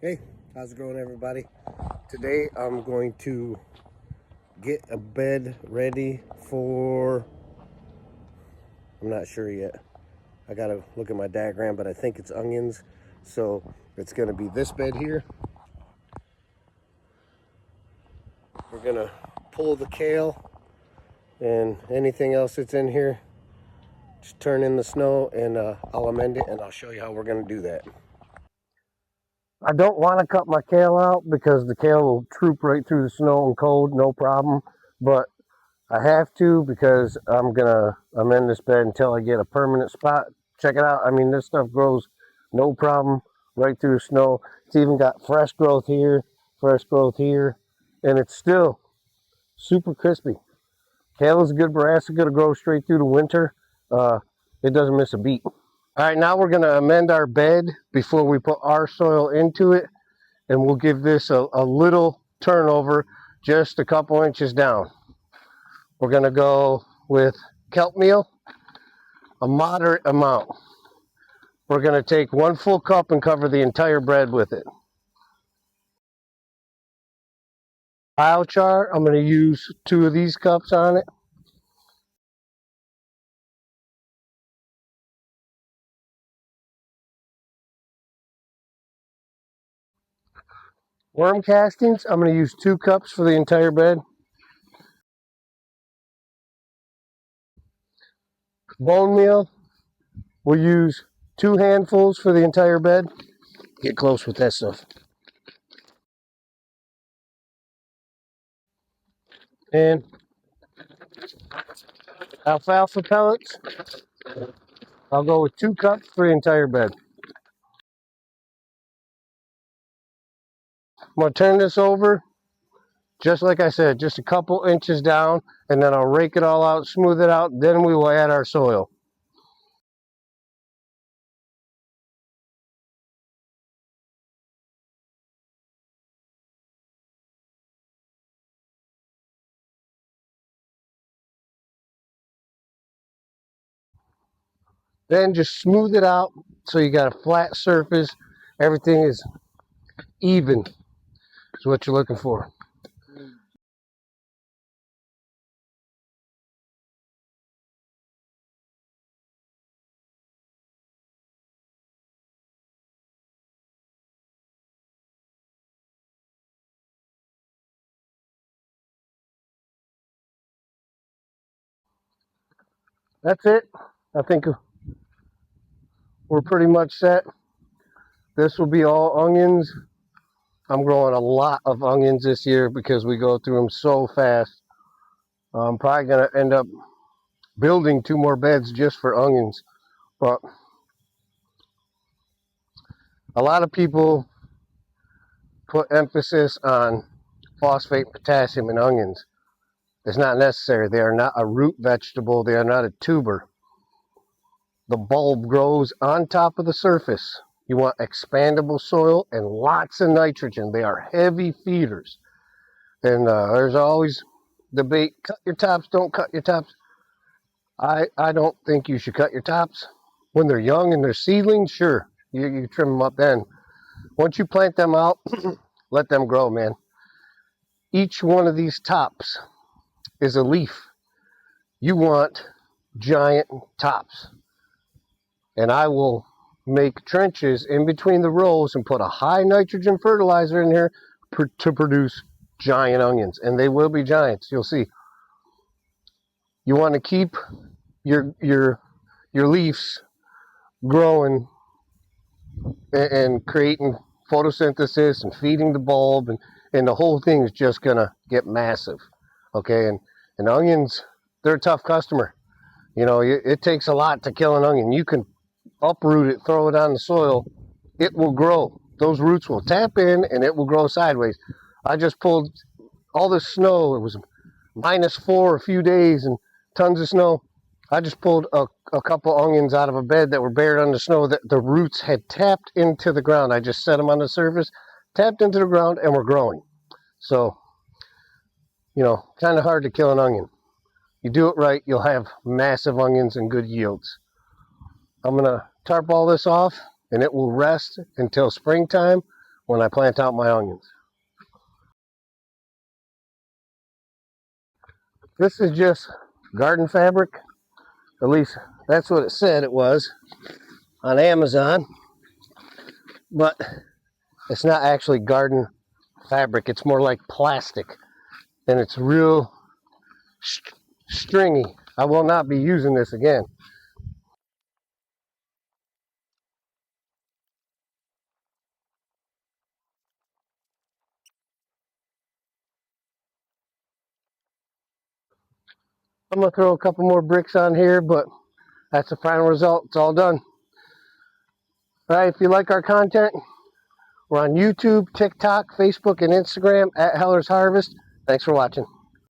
Hey, how's it going, everybody? Today I'm going to get a bed ready for, I'm not sure yet. I gotta look at my diagram, but I think it's onions. So it's gonna be this bed here. We're gonna pull the kale and anything else that's in here. Just turn in the snow and I'll amend it and I'll show you how we're gonna do that. I don't want to cut my kale out because the kale will troop right through the snow and cold, no problem. But I have to because I'm gonna amend this bed until I get a permanent spot. Check it out. I mean, this stuff grows no problem right through the snow. It's even got fresh growth here, and it's still super crispy. Kale is a good brassica to grow straight through the winter. It doesn't miss a beat. All right, now we're gonna amend our bed before we put our soil into it, and we'll give this a little turnover, just a couple inches down. We're gonna go with kelp meal, a moderate amount. We're gonna take 1 full cup and cover the entire bread with it. Biochar, I'm gonna use 2 of these cups on it. Worm castings, I'm gonna use 2 cups for the entire bed. Bone meal, we'll use 2 handfuls for the entire bed. Get close with that stuff. And alfalfa pellets, I'll go with 2 cups for the entire bed. I'm gonna turn this over, just like I said, just a couple inches down, and then I'll rake it all out, smooth it out, then we will add our soil. Then just smooth it out so you got a flat surface. Everything is even, is what you're looking for. That's it. I think we're pretty much set. This will be all onions. I'm growing a lot of onions this year because we go through them so fast. I'm probably going to end up building 2 more beds just for onions. But a lot of people put emphasis on phosphate, potassium in onions. It's not necessary. They are not a root vegetable. They are not a tuber. The bulb grows on top of the surface. You want expandable soil and lots of nitrogen. They are heavy feeders. And there's always debate, cut your tops, don't cut your tops. I don't think you should cut your tops. When they're young and they're seedlings, sure, you trim them up then. Once you plant them out, let them grow, man. Each one of these tops is a leaf. You want giant tops. And I will make trenches in between the rows and put a high nitrogen fertilizer in here to produce giant onions. And they will be giants, you'll see. You want to keep your leaves growing and creating photosynthesis and feeding the bulb, and the whole thing is just gonna get massive. Okay, and onions, they're a tough customer. You know, it takes a lot to kill an onion. You can uproot it, throw it on the soil, it will grow. Those roots will tap in and it will grow sideways. I just pulled all this snow. It was -4 a few days and tons of snow. I just pulled a couple onions out of a bed that were buried under snow that the roots had tapped into the ground. I just set them on the surface, tapped into the ground, and were growing. So, you know, kind of hard to kill an onion. You do it right, you'll have massive onions and good yields. I'm going to tarp all this off, and it will rest until springtime when I plant out my onions. This is just garden fabric. At least that's what it said it was on Amazon. But it's not actually garden fabric. It's more like plastic. And it's real stringy. I will not be using this again. I'm going to throw a couple more bricks on here, but that's the final result. It's all done. All right, if you like our content, we're on YouTube, TikTok, Facebook, and Instagram at Heller's Harvest. Thanks for watching.